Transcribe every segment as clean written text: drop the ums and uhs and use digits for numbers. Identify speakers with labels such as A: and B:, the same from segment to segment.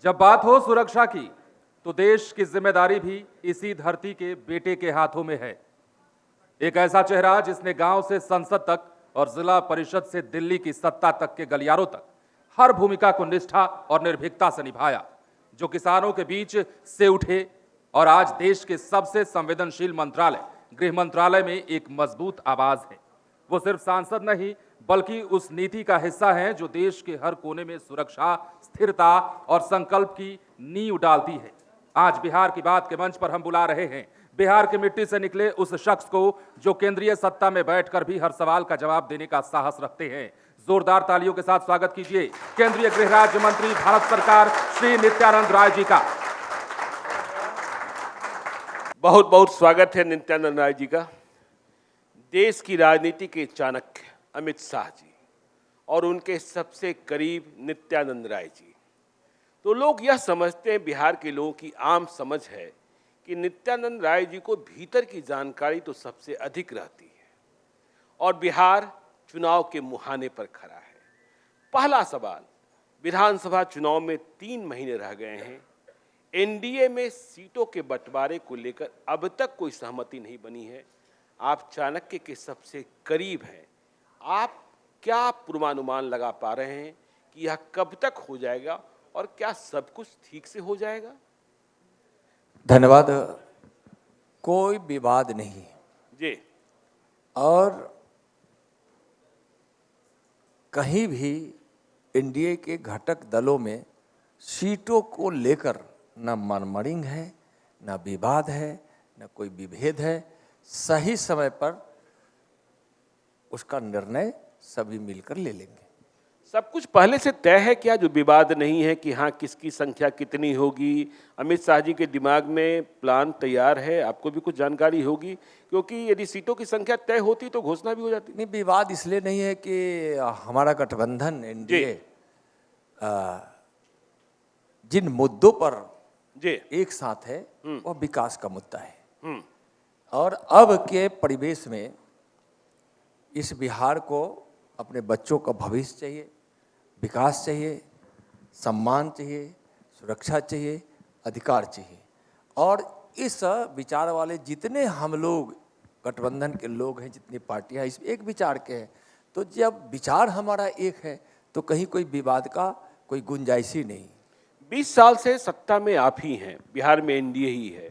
A: जब बात हो सुरक्षा की तो देश की जिम्मेदारी भी इसी धरती के बेटे के हाथों में है। एक ऐसा चेहरा जिसने गांव से संसद तक और जिला परिषद से दिल्ली की सत्ता तक के गलियारों तक हर भूमिका को निष्ठा और निर्भीकता से निभाया, जो किसानों के बीच से उठे और आज देश के सबसे संवेदनशील मंत्रालय गृह मंत्रालय में एक मजबूत आवाज है। वो सिर्फ सांसद नहीं बल्कि उस नीति का हिस्सा है जो देश के हर कोने में सुरक्षा, स्थिरता और संकल्प की नींव डालती है। आज बिहार की बात के मंच पर हम बुला रहे हैं बिहार की मिट्टी से निकले उस शख्स को जो केंद्रीय सत्ता में बैठकर भी हर सवाल का जवाब देने का साहस रखते हैं। जोरदार तालियों के साथ स्वागत कीजिए केंद्रीय गृह राज्य मंत्री भारत सरकार श्री नित्यानंद राय जी का।
B: बहुत बहुत स्वागत है नित्यानंद राय जी का। देश की राजनीति के चाणक्य अमित शाह जी और उनके सबसे करीब नित्यानंद राय जी, तो लोग यह समझते हैं, बिहार के लोगों की आम समझ है कि नित्यानंद राय जी को भीतर की जानकारी तो सबसे अधिक रहती है और बिहार चुनाव के मुहाने पर खड़ा है। पहला सवाल, विधानसभा चुनाव में 3 महीने रह गए हैं। एनडीए में सीटों के बंटवारे को लेकर अब तक कोई सहमति नहीं बनी है। आप चाणक्य के सबसे करीब हैं, आप क्या पूर्वानुमान लगा पा रहे हैं कि यह कब तक हो जाएगा और क्या सब कुछ ठीक से हो जाएगा?
C: धन्यवाद। कोई विवाद नहीं
B: जी,
C: और कहीं भी एनडीए के घटक दलों में सीटों को लेकर न मनमड़िंग है, न विवाद है, न कोई विभेद है। सही समय पर उसका निर्णय सभी मिलकर ले लेंगे।
B: सब कुछ पहले से तय है क्या? जो विवाद नहीं है कि हाँ किसकी संख्या कितनी होगी, अमित शाह जी के दिमाग में प्लान तैयार है, आपको भी कुछ जानकारी होगी, क्योंकि यदि सीटों की संख्या तय होती तो घोषणा भी हो जाती।
C: नहीं, विवाद इसलिए नहीं है कि हमारा गठबंधन एनडीए जिन मुद्दों पर एक साथ है वह विकास का मुद्दा है और अब के परिवेश में इस बिहार को अपने बच्चों का भविष्य चाहिए, विकास चाहिए, सम्मान चाहिए, सुरक्षा चाहिए, अधिकार चाहिए। और इस विचार वाले जितने हम लोग गठबंधन के लोग हैं, जितनी पार्टियां इस एक विचार के हैं, तो जब विचार हमारा एक है तो कहीं कोई विवाद का कोई गुंजाइश ही नहीं।
B: 20 साल से सत्ता में आप ही हैं, बिहार में एनडीए ही है,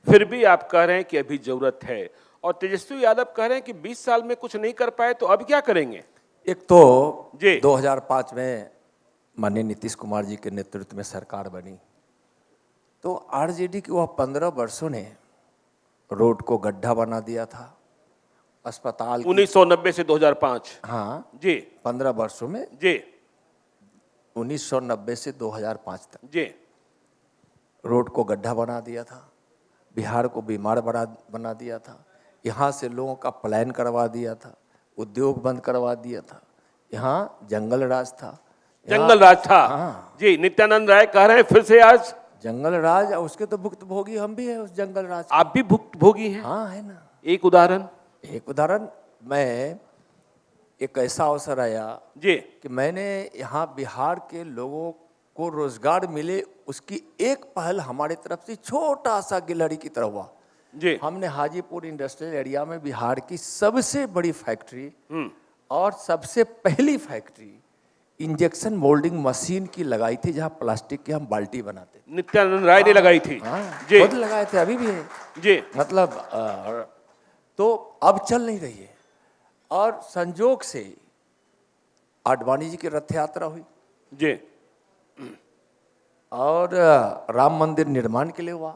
B: फिर भी आप कह रहे हैं कि अभी जरूरत है, और तेजस्वी यादव कह रहे हैं कि 20 साल में कुछ नहीं कर पाए तो अब क्या करेंगे?
C: एक तो 2005 में माननीय नीतीश कुमार जी के नेतृत्व में सरकार बनी तो आरजेडी की वह 15 वर्षों ने रोड को गड्ढा बना दिया था, अस्पताल
B: 1990 से 2005।
C: हाँ
B: जी,
C: 15 वर्षों में
B: जी,
C: 1990 से 2005 तक
B: जी,
C: रोड को गड्ढा बना दिया था, बिहार को बीमार बना दिया था, यहाँ से लोगों का पलायन करवा दिया था, उद्योग बंद करवा दिया था, यहाँ जंगल राज था।
B: जंगल राज था।
C: हाँ।
B: जी, नित्यानंद राय कह रहे हैं फिर से आज
C: जंगल राज, उसके तो भुक्तभोगी हम भी हैं उस जंगल राज।
B: आप भी भुक्तभोगी हैं?
C: हाँ है ना।
B: एक उदाहरण
C: मैं एक ऐसा अवसर आया
B: जी
C: कि मैंने यहाँ बिहार के लोगों को रोजगार मिले उसकी एक पहल हमारी तरफ से छोटा सा गिलहरी की तरह हुआ
B: जी।
C: हमने हाजीपुर इंडस्ट्रियल एरिया में बिहार की सबसे बड़ी फैक्ट्री और सबसे पहली फैक्ट्री इंजेक्शन मोल्डिंग मशीन की लगाई थी, जहां प्लास्टिक की हम बाल्टी बनाते थे।
B: नित्यानंद राय ने लगाई थी। जी,
C: खुद लगाए थे, अभी भी है
B: जी।
C: मतलब तो अब चल नहीं रही है। और संजोग से आडवाणी जी की रथ यात्रा हुई
B: जी,
C: और राम मंदिर निर्माण के लिए हुआ।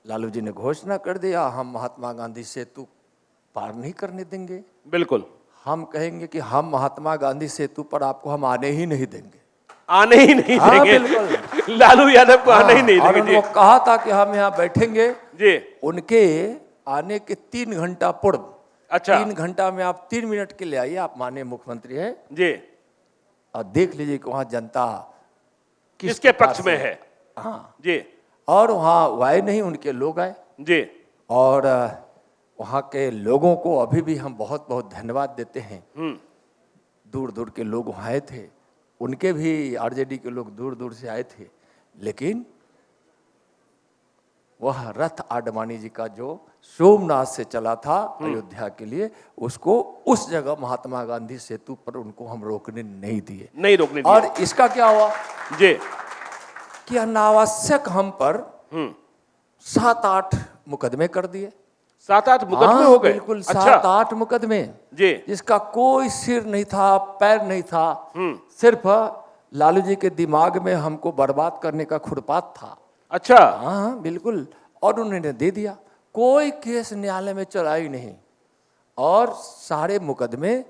C: लालू जी ने घोषणा कर दिया, हम महात्मा गांधी सेतु पार नहीं करने देंगे।
B: बिल्कुल।
C: हम कहेंगे कि हम महात्मा गांधी सेतु पर आपको हम आने ही नहीं देंगे।
B: आने ही नहीं
C: हाँ,
B: देंगे।
C: बिल्कुल।
B: लालू यादव को आने ही नहीं
C: और
B: देंगे।
C: उनको कहा था कि हम यहाँ बैठेंगे
B: जी,
C: उनके आने के 3 घंटा पूर्व।
B: अच्छा।
C: 3 घंटा में आप 3 मिनट के लिए आइए, आप माननीय मुख्यमंत्री हैं
B: जी,
C: और देख लीजिए कि वहाँ जनता
B: किसके पक्ष में है।
C: हाँ
B: जी,
C: और वहाँ वाय नहीं, उनके लोग आए
B: जी,
C: और वहाँ के लोगों को अभी भी हम बहुत बहुत धन्यवाद देते हैं। दूर दूर के लोग वहाँ आए थे, उनके भी आरजेडी के लोग दूर दूर से आए थे, लेकिन वह रथ आडवाणी जी का जो सोमनाथ से चला था अयोध्या के लिए, उसको उस जगह महात्मा गांधी सेतु पर उनको हम रोकने नहीं दिए,
B: नहीं रोकने दिया।
C: और इसका क्या हुआ
B: जी
C: कि अनावश्यक हम पर 7-8 मुकदमे कर दिए।
B: 7-8 मुकदमे हो गए?
C: बिल्कुल,
B: अच्छा
C: 7-8 मुकदमे
B: जी।
C: जिसका कोई सिर नहीं था, पैर नहीं था, सिर्फ लालू जी के दिमाग में हमको बर्बाद करने का खुरपात था।
B: अच्छा
C: हाँ बिल्कुल, और उन्होंने दे दिया। कोई केस न्यायालय में चला ही नहीं, और सारे मुकदमे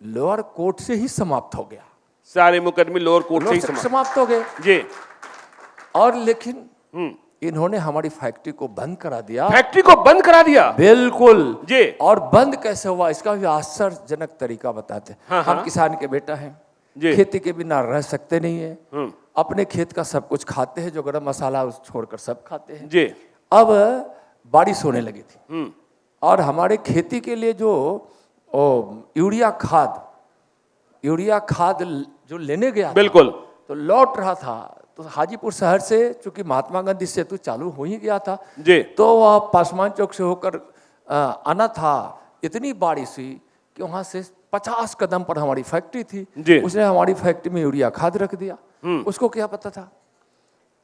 C: लोअर कोर्ट से ही समाप्त हो गया।
B: सारे मुकदमे लोअर कोर्ट से ही
C: समाप्त हो गए
B: जी।
C: और लेकिन इन्होंने हमारी फैक्ट्री को बंद करा दिया।
B: फैक्ट्री को बंद करा दिया?
C: बिल्कुल
B: जी।
C: और बंद कैसे हुआ इसका भी आश्चर्यजनक तरीका बताते हैं।
B: हाँ,
C: हम किसान के बेटा हैं, खेती के बिना रह सकते नहीं है, अपने खेत का सब कुछ खाते हैं, जो गरम मसाला उस छोड़कर सब खाते हैं
B: जी।
C: अब बारिश होने लगी थी और हमारे खेती के लिए जो यूरिया खाद जो लेने गया
B: बिल्कुल,
C: तो लौट रहा था, तो हाजीपुर शहर से चूंकि महात्मा गांधी सेतु चालू हो ही गया था
B: जी।
C: तो वह पासवान चौक से होकर आना था। इतनी बारिश हुई कि वहां से 50 कदम पर हमारी फैक्ट्री थी
B: जी।
C: उसने हमारी फैक्ट्री में यूरिया खाद रख दिया। उसको क्या पता था,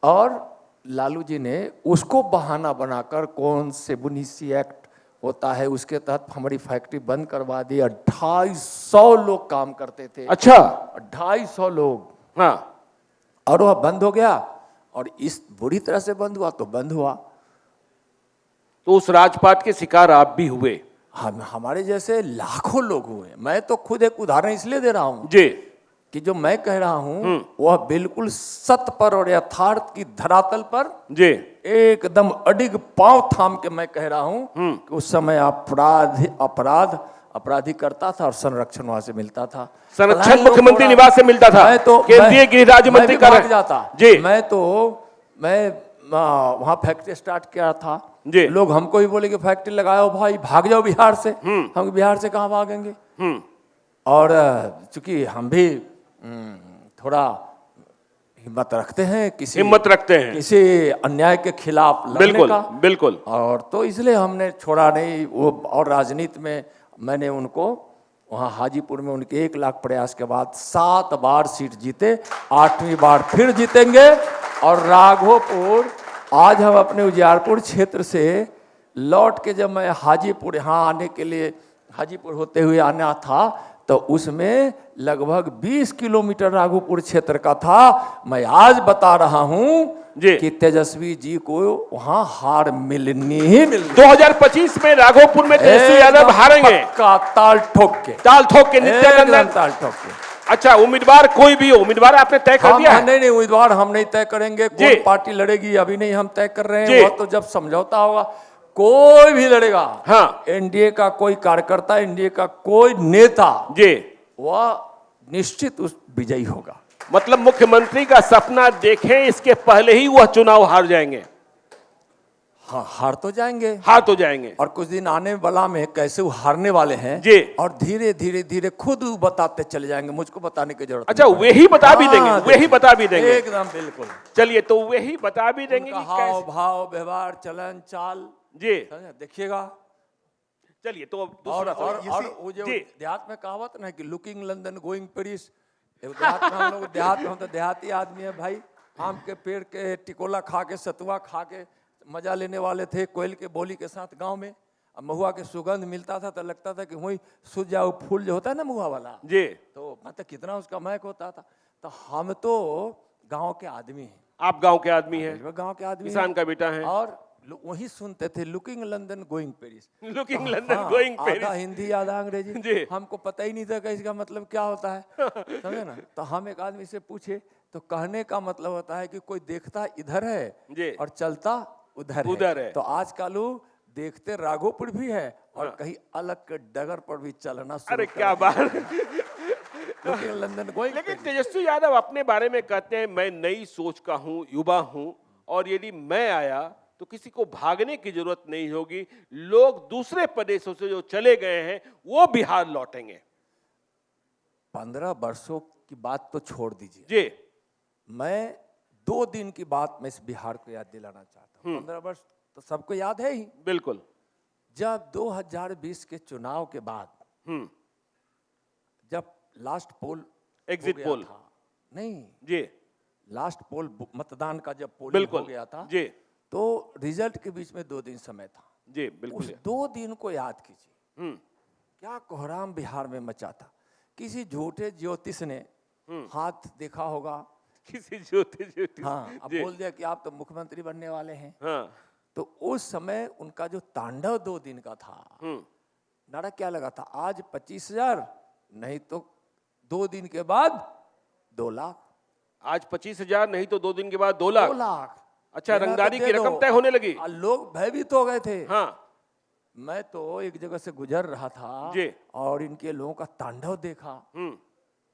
C: और लालू जी ने उसको बहाना बनाकर कौन से 19 एक्ट होता है उसके तहत हमारी फैक्ट्री बंद करवा दी। 250 लोग काम करते थे।
B: अच्छा
C: 250 लोग।
B: हाँ।
C: और वह बंद हो गया, और इस बुरी तरह से बंद हुआ तो बंद हुआ।
B: तो उस राजपाट के शिकार आप भी हुए?
C: हमारे जैसे लाखों लोग हुए। मैं तो खुद एक उदाहरण इसलिए दे रहा हूं
B: जी
C: कि जो मैं कह रहा हूं वह बिल्कुल सत्य पर और यथार्थ की धरातल पर
B: जी
C: एकदम अडिग पांव थाम के मैं कह रहा हूं कि उस समय अपराधी करता था और संरक्षण वहां से मिलता था।
B: संरक्षण मुख्यमंत्री निवास से मिलता था। केंद्रीय गृह राज्य मंत्री का
C: भाग जाता
B: जी।
C: मैं वहां फैक्ट्री स्टार्ट किया था
B: जी।
C: लोग हमको ही बोले कि फैक्ट्री लगाओ भाई, भाग जाओ बिहार से। हम बिहार से कहाँ भागेंगे? और चूंकि हम भी थोड़ा हिम्मत रखते हैं, किसी अन्याय के खिलाफ लड़ने का।
B: बिल्कुल।
C: और तो इसलिए हमने छोड़ा नहीं वो। और राजनीति में मैंने उनको वहाँ हाजीपुर में उनके 1 लाख प्रयास के बाद 7 बार सीट जीते, 8वीं बार फिर जीतेंगे। और राघोपुर, आज हम अपने उजियारपुर क्षेत्र से लौट के जब मैं हाजीपुर यहाँ आने के लिए हाजीपुर होते हुए आना था तो उसमें लगभग 20 किलोमीटर राघोपुर क्षेत्र का था। मैं आज बता रहा हूं कि तेजस्वी जी को वहां हार मिलनी ही मिलनी।
B: 2025 में राघोपुर में तेजस्वी यादव हारेंगे?
C: ताल ठोक के
B: नित्यानंद
C: ताल ठोक के।
B: अच्छा, उम्मीदवार कोई भी हो, उम्मीदवार आपने तय कर दिया है?
C: नहीं, उम्मीदवार हम नहीं तय करेंगे। कौन पार्टी लड़ेगी अभी नहीं हम तय कर रहे हैं, वो तो जब समझौता होगा। कोई भी लड़ेगा,
B: हाँ।
C: एनडीए का कोई कार्यकर्ता, एनडीए का कोई नेता जी, वह निश्चित उस विजयी होगा।
B: मतलब मुख्यमंत्री का सपना देखें इसके पहले ही वह चुनाव हार जाएंगे?
C: हाँ, हार तो जाएंगे। और कुछ दिन आने वाला में कैसे वो हारने वाले हैं जी। और धीरे धीरे खुद बताते चले जाएंगे, मुझको बताने की जरूरत।
B: अच्छा, वे ही बता भी देंगे? वे ही बता भी देंगे?
C: एकदम बिल्कुल।
B: चलिए, तो वे ही बता भी देंगे कि
C: हाव भाव व्यवहार चलन चाल जी देखिएगा।
B: चलिए, तो
C: और वो जो देहात में कहावत ना कि लुकिंग लंदन गोइंग पेरिस। देहात में हम लोग हम तो देहाती आदमी है भाई। आम के पेड़ के टिकोला खा के, सतुआ खा के मजा लेने वाले थे कोयल के बोली के साथ गांव में। अब महुआ के सुगंध मिलता था तो लगता था कि वही सूझ जाओ फूल जो होता है ना महुआ वाला जी, तो मतलब कितना उसका महक होता था। तो हम तो गांव के आदमी हैं।
B: आप गांव के आदमी हैं?
C: गांव के आदमी,
B: किसान का बेटा है। और
C: वही सुनते थे looking London going Paris.
B: Looking London going Paris.
C: आधा हिंदी आधा अंग्रेजी। हमको पता ही नहीं था कि इसका मतलब क्या होता है, समझे ना। तो हम एक आदमी से पूछे तो कहने का मतलब होता है कि कोई देखता इधर है और चलता उधर है। तो आज कालू देखते राघोपुर भी है और कहीं अलग के डगर पर भी चलना शुरू।
B: अरे क्या बात।
C: London going.
B: लेकिन तेजस्वी यादव अपने बारे में कहते हैं, मैं नई सोच का हूं, युवा हूं, और यदि मैं आया तो किसी को भागने की जरूरत नहीं होगी। लोग दूसरे प्रदेशों से जो चले गए हैं वो बिहार लौटेंगे। 15
C: वर्षों की बात तो छोड़ दीजिए
B: जी,
C: मैं 2 दिन की बात मैं इस बिहार को याद दिलाना चाहता हूँ। 15 वर्ष तो सबको याद है ही।
B: बिल्कुल।
C: जब 2020 के चुनाव के बाद जब लास्ट पोल
B: एग्जिट
C: हो गया
B: पोल।
C: था, नहीं
B: जी
C: लास्ट पोल मतदान का जब पोलिंग
B: बिल्कुल
C: हो गया था,
B: जी
C: तो रिजल्ट के बीच में 2 दिन समय था।
B: जी
C: उस
B: बिल्कुल।
C: 2 दिन को याद कीजिए,
B: हम्म
C: क्या कोहराम बिहार में मचा था। किसी झूठे ज्योतिष ने हाथ देखा होगा,
B: किसी ज्योतिष
C: हाँ, अब
B: जी
C: बोल दिया कि आप तो मुख्यमंत्री बनने वाले हैं।
B: हाँ
C: तो उस समय उनका जो तांडव 2 दिन का था, नारा क्या लगा था, आज 25,000, नहीं तो 2 दिन के बाद 2 लाख।
B: आज 25,000 नहीं तो 2 दिन के बाद 2 लाख।
C: 2 लाख।
B: अच्छा,
C: देना तो
B: रंगदारी
C: दे
B: की
C: दो।
B: रकम तय होने लगी।
C: लोग भयभीत हो गए थे।
B: हाँ
C: मैं तो एक जगह से गुजर रहा था
B: जी।
C: और इनके लोगों का तांडव देखा।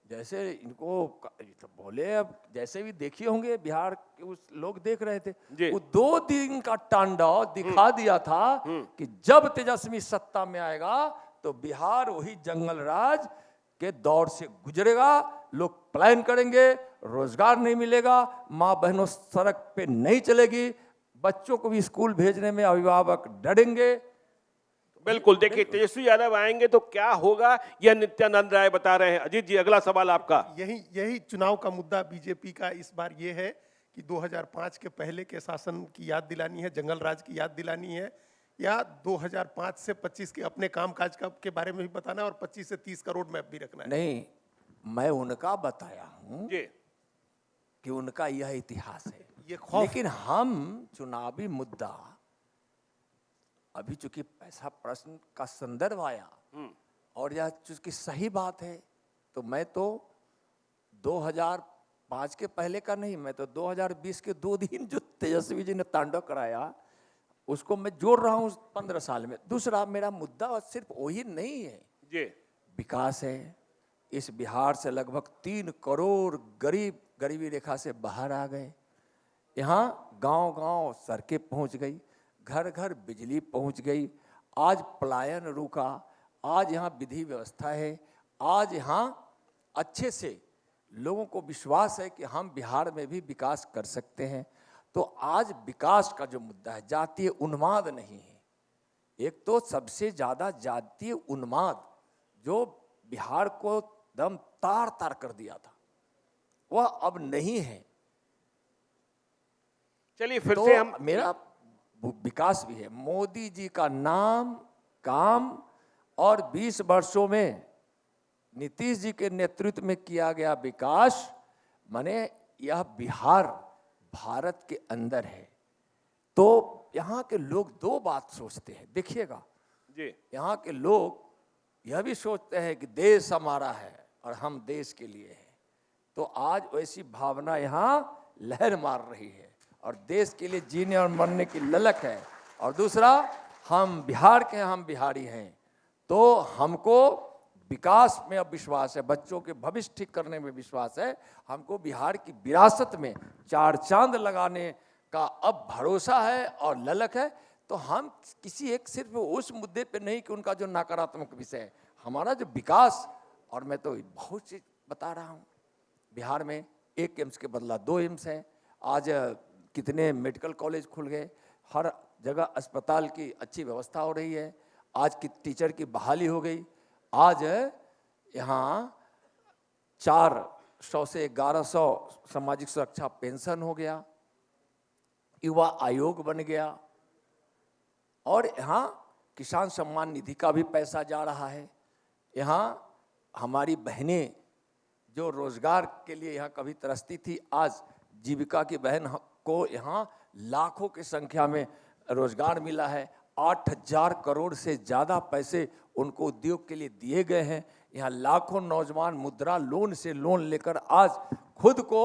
C: जैसे इनको तो बोले, अब जैसे भी देखिए होंगे बिहार के उस लोग देख रहे थे,
B: जी।
C: वो 2 दिन का तांडव दिखा दिया था कि जब तेजस्वी सत्ता में आएगा तो बिहार वही जंगल राज के दौर से गुजरेगा। लोग प्लान करेंगे, रोजगार नहीं मिलेगा, माँ बहनों सड़क पे नहीं चलेगी, बच्चों को भी स्कूल भेजने में अभिभावक डरेंगे।
B: बिल्कुल। देखिए, तेजस्वी यादव आएंगे तो क्या होगा, यह नित्यानंद राय बता रहे हैं। अजीत जी, अगला सवाल आपका।
D: यही चुनाव का मुद्दा बीजेपी का इस बार ये है कि 2005 के पहले के शासन की याद दिलानी है, जंगल राज की याद दिलानी है, या 2005 से 25 के अपने कामकाज के बारे में भी बताना है और 25 से 30 का रोड मैप भी रखना है।
C: नहीं, मैं उनका बताया हूं
B: जी
C: कि उनका यह इतिहास है,
D: ये खौफ।
C: लेकिन हम चुनावी मुद्दा, अभी चूंकि पैसा प्रश्न का संदर्भ आया और यह चूंकि सही बात है, तो मैं तो 2005 के पहले का नहीं, मैं तो 2020 के 2 दिन जो तेजस्वी जी ने तांडव कराया उसको मैं जोड़ रहा हूं 15 साल में। दूसरा, मेरा मुद्दा सिर्फ वही नहीं है,
B: जी
C: विकास है। इस बिहार से लगभग 3 करोड़ गरीब गरीबी रेखा से बाहर आ गए। यहाँ गांव-गांव सड़कें पहुंच गई, घर घर बिजली पहुंच गई, आज पलायन रुका, आज यहाँ विधि व्यवस्था है, आज यहाँ अच्छे से लोगों को विश्वास है कि हम बिहार में भी विकास कर सकते हैं। तो आज विकास का जो मुद्दा है, जातीय उन्माद नहीं है। एक तो सबसे ज़्यादा जातीय उन्माद जो बिहार को दम तार तार कर दिया था, वह अब नहीं है।
B: चलिए फिर
C: तो
B: से हम
C: मेरा विकास भी है। मोदी जी का नाम, काम और 20 वर्षों में नीतीश जी के नेतृत्व में किया गया विकास, माने यह बिहार भारत के अंदर है। तो यहाँ के लोग 2 बात सोचते हैं, देखिएगा
B: जी
C: यहाँ के लोग यह भी सोचते हैं कि देश हमारा है और हम देश के लिए हैं। तो आज वैसी भावना यहाँ लहर मार रही है और देश के लिए जीने और मरने की ललक है। और दूसरा, हम बिहार के, हम बिहारी हैं, तो हमको विकास में अब विश्वास है, बच्चों के भविष्य ठीक करने में विश्वास है, हमको बिहार की विरासत में 4 चांद लगाने का अब भरोसा है और ललक है। तो हम किसी एक सिर्फ उस मुद्दे पे नहीं कि उनका जो नकारात्मक विषय है, हमारा जो विकास, और मैं तो बहुत चीज बता रहा हूँ। बिहार में 1 एम्स के बदला 2 एम्स है, आज कितने मेडिकल कॉलेज खुल गए, हर जगह अस्पताल की अच्छी व्यवस्था हो रही है, आज की टीचर की बहाली हो गई, आज यहाँ 400 से 1100 सामाजिक सुरक्षा पेंशन हो गया, युवा आयोग बन गया, और यहाँ किसान सम्मान निधि का भी पैसा जा रहा है। यहाँ हमारी बहनें जो रोजगार के लिए यहाँ कभी तरसती थी, आज जीविका की बहन को यहाँ लाखों की संख्या में रोजगार मिला है। 8,000 करोड़ से ज़्यादा पैसे उनको उद्योग के लिए दिए गए हैं। यहाँ लाखों नौजवान मुद्रा लोन से लोन लेकर आज खुद को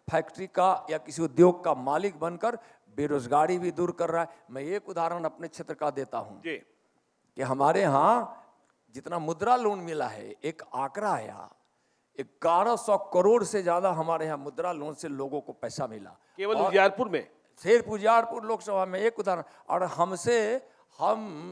C: फैक्ट्री का या किसी उद्योग का मालिक बनकर बेरोजगारी भी दूर कर रहा है। मैं एक उदाहरण अपने क्षेत्र का देता हूँ कि हमारे यहाँ जितना मुद्रा लोन मिला है, एक आंकड़ा आया, 1100 करोड़ से ज़्यादा हमारे यहाँ मुद्रा लोन से लोगों को पैसा मिला,
B: केवल उजियारपुर में,
C: सिर्फ उजियारपुर लोकसभा में, एक उदाहरण। और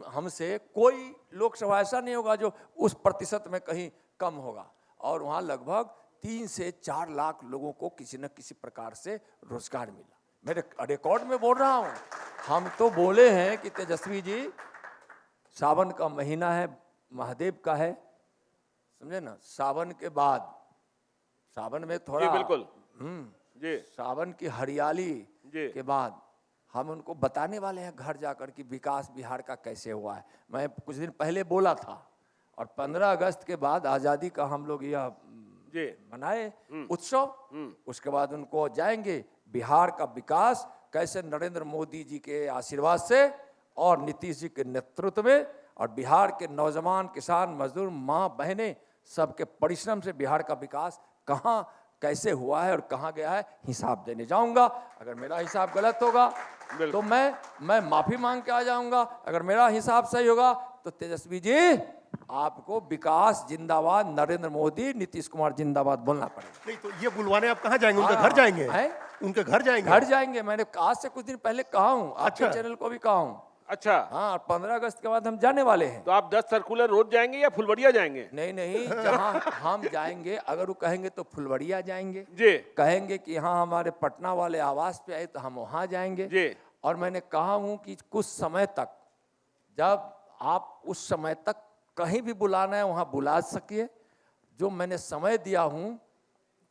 C: हमसे कोई लोकसभा ऐसा नहीं होगा जो उस प्रतिशत में कहीं कम होगा। और वहाँ लगभग 3 से 4 लाख लोगों को किसी न किसी प्रकार से रोजगार मिला। मेरे रिकॉर्ड में बोल रहा हूँ। हम तो बोले हैं कि तेजस्वी जी, सावन का महीना है, महादेव का है, समझे ना। सावन के बाद, सावन में थोड़ा
B: जी बिल्कुल जी
C: सावन की हरियाली
B: जी
C: के बाद हम उनको बताने वाले हैं घर जाकर कि विकास बिहार का कैसे हुआ है। मैं कुछ दिन पहले बोला था, और 15 अगस्त के बाद आज़ादी का हम लोग यह
B: जी
C: मनाए उत्सव, उसके बाद उनको जाएंगे बिहार का विकास कैसे नरेंद्र मोदी जी के आशीर्वाद से और नीतीश जी के नेतृत्व में, और बिहार के नौजवान, किसान, मजदूर, माँ बहनें सबके परिश्रम से बिहार का विकास कहाँ कैसे हुआ है और कहाँ गया है, हिसाब देने जाऊंगा। अगर मेरा हिसाब गलत होगा तो मैं माफी मांग के आ जाऊंगा। अगर मेरा हिसाब सही होगा तो तेजस्वी जी आपको विकास जिंदाबाद, नरेंद्र मोदी, नीतीश कुमार जिंदाबाद बोलना पड़ेगा।
D: नहीं तो ये बुलवाने आप कहाँ जाएंगे? उनके घर जाएंगे? उनके घर जाएंगे?
C: घर जाएंगे। मैंने आज से कुछ दिन पहले कहा हूँ, आपके
D: अच्छा।
C: चैनल को भी कहा हूँ।
B: अच्छा,
C: हाँ, 15 अगस्त के बाद हम जाने वाले हैं।
B: तो आप 10 सर्कुलर रोड जाएंगे या फुलवड़िया जाएंगे?
C: नहीं, जहाँ हम जाएंगे, अगर वो कहेंगे तो फुलवड़िया जाएंगे
B: जी
C: कहेंगे कि हाँ हमारे पटना वाले आवास पे आए तो हम वहाँ जाएंगे
B: जी
C: और मैंने कहा हूँ कि कुछ समय तक, जब आप उस समय तक कहीं भी बुलाना है वहाँ बुला सकिए। जो मैंने समय दिया हूँ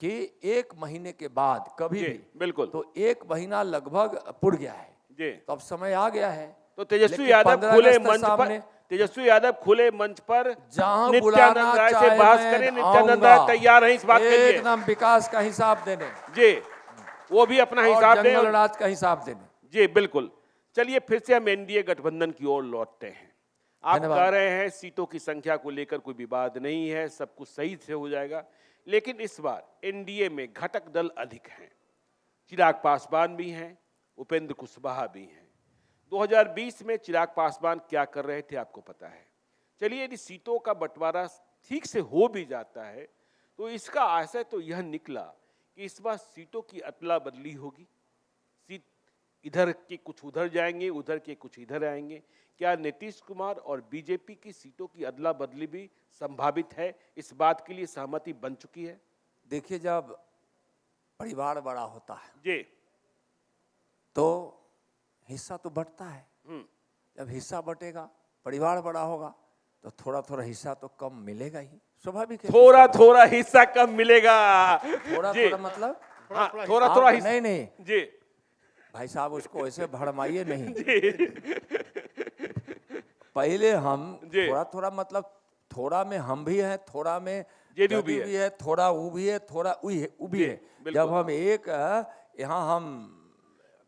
C: कि 1 महीने के बाद कभी
B: जी,
C: भी,
B: बिल्कुल।
C: तो 1 महीना लगभग पुर गया है
B: जी।
C: तो अब समय आ गया है।
B: तो तेजस्वी
C: लेकिन
B: यादव
C: 15
B: खुले
C: अगस्त
B: मंच पर,
C: सामने
B: तेजस्वी यादव खुले मंच पर
C: जहां
B: नित्यानंद
C: बुलाना
B: राय से
C: चाहे
B: बहस
C: मैं
B: करें। नित्यानंद राय
C: आऊंगा।
B: तैयार हैं इस बात के लिए।
C: एकदम विकास का हिसाब देने
B: जी, वो भी अपना
C: और
B: हिसाब दें।
C: जंगल राज का हिसाब देने।
B: जी बिल्कुल। चलिए फिर से हम एनडीए गठबंधन की ओर लौटते हैं। आप कह रहे हैं सीटों की संख्या को लेकर कोई विवाद नहीं है, सब कुछ सही से हो जाएगा, लेकिन इस बार एनडीए में घटक दल अधिक हैं। चिराग पासवान भी हैं, उपेंद्र कुशवाहा भी हैं। 2020 में चिराग पासवान क्या कर रहे थे आपको पता है। चलिए, यदि सीटों का बंटवारा ठीक से हो भी जाता है तो इसका आशय तो यह निकला कि इस बार सीटों की अदला बदली होगी। सीट इधर के कुछ उधर जाएंगे, उधर के कुछ इधर आएंगे। क्या नीतीश कुमार और बीजेपी की सीटों की अदला बदली भी संभावित है? इस बात के लिए सहमति बन चुकी है।
C: देखिए, जब परिवार बड़ा होता है
B: जी
C: तो हिस्सा तो बढ़ता है। जब हिस्सा बटेगा, परिवार बड़ा होगा तो थोड़ा थोड़ा हिस्सा तो कम मिलेगा ही, स्वाभाविक है।
B: थोड़ा थोड़ा हिस्सा कम मिलेगा।
C: थोड़ा
B: जी।
C: थोड़ा मतलब
B: हाँ, थोड़ा थोड़ा हिस्सा।
C: नहीं
B: जी
C: भाई साहब, उसको ऐसे भड़माइए नहीं।
B: जी
C: पहले हम
B: जी।
C: थोड़ा थोड़ा मतलब, थोड़ा में हम भी हैं, थोड़ा में
B: जेडीयू
C: जदयू
B: भी
C: भी है, थोड़ा वो भी है, थोड़ा ऊ भी
B: जी,
C: है।
B: बिल्कुल।
C: जब हम एक यहाँ हम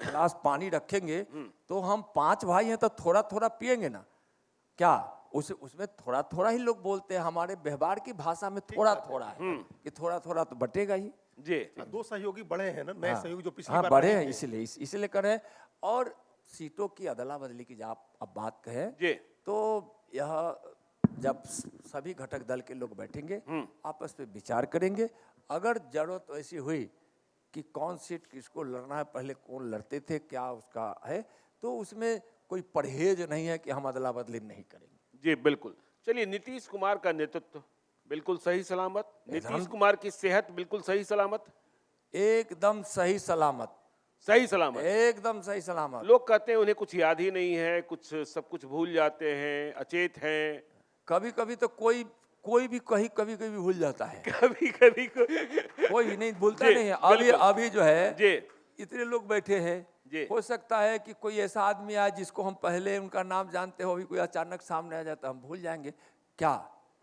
C: गिलास पानी रखेंगे तो हम 5 भाई हैं तो थोड़ा थोड़ा पिएंगे ना क्या? उसमें थोड़ा थोड़ा ही लोग बोलते हैं। हमारे व्यवहार की भाषा में थोड़ा थोड़ा है कि थोड़ा थोड़ा तो बटेगा ही।
B: जी।
D: 2 सहयोगी बड़े हैं ना, नए सहयोगी जो पिछली
C: हाँ,
D: बार
C: बड़े
D: नहीं
C: हैं,
D: थे।
C: इसलिए कर रहे हैं। और सीटों की अदला बदली की जब आप अब बात कहें
B: जी।
C: तो यह जब सभी घटक दल के लोग बैठेंगे, आपस में विचार करेंगे। अगर जरूरत ऐसी हुई कि कौन सीट किसको लड़ना है, पहले कौन लड़ते थे, क्या उसका है, तो उसमें कोई परहेज नहीं है कि हम अदला बदली नहीं करेंगे।
B: जी बिल्कुल। चलिए, नीतीश कुमार का नेतृत्व बिल्कुल सही सलामत, नीतीश कुमार की सेहत बिल्कुल सही सलामत,
C: एकदम सही सलामत,
B: सही सलामत,
C: एकदम सही सलामत।
B: लोग कहते हैं उन्हें कुछ याद ही नहीं है, कुछ सब कुछ भूल जाते हैं, अचेत हैं।
C: कभी कभी तो कोई भी कभी कभी भूल जाता है।
B: कभी कभी
C: कोई भी नहीं भूलता
B: जी,
C: नहीं है। अभी
B: बिल्कुल।
C: अभी जो है
B: जी
C: इतने लोग बैठे हैं,
B: जी।
C: हो सकता है कि कोई ऐसा आदमी आए जिसको हम पहले उनका नाम जानते हो, अभी कोई अचानक सामने आ जाता हम भूल जाएंगे क्या?